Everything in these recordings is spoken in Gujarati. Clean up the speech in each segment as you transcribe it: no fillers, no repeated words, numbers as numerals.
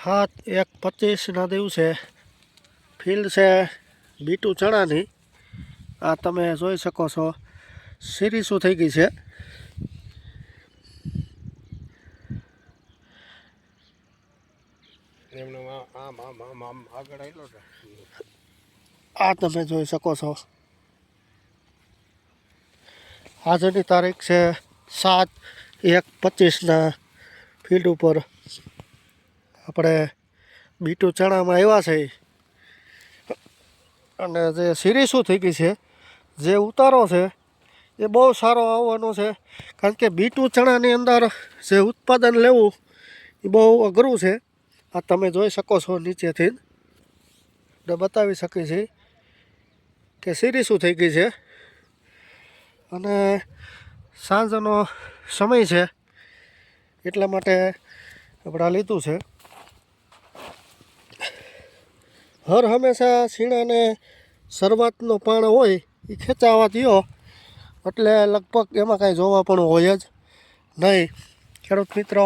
7/1/25ના દિવસે ફિલ્ડ છે બીટુ ચણાની. આ તમે જોઈ શકો છો સીરીસું થઈ ગઈ છે. આ તમે જોઈ શકો છો. આજની તારીખ છે 7/1/25ના ફિલ્ડ ઉપર આપણે બીટુ ચણામાં આવ્યા છે. અને જે સીરીસું થઈ ગઈ છે, જે ઉતારો છે એ બહુ સારો આવવાનો છે. કારણ કે બીટુ ચણાની અંદર જે ઉત્પાદન લેવું એ બહુ અઘરું છે. આ તમે જોઈ શકો છો નીચેથી ને બતાવી શકી છે કે સીરીસું થઈ ગઈ છે. અને સાંજનો સમય છે એટલા માટે આપણે લીધું છે. હર હંમેશા શીણાને શરૂઆતનો પાણ હોય એ ખેંચાવા દો એટલે લગભગ એમાં કાંઈ જોવા પણ હોય જ નહીં. ખેડૂત મિત્રો,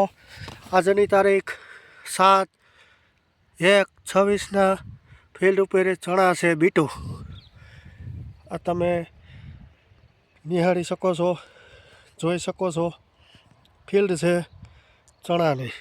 આજની તારીખ 7/1/26ના ફિલ્ડ ઉપર ચણા છે બીટુ. આ તમે નિહાળી શકો છો, જોઈ શકો છો ફિલ્ડ છે ચણાની.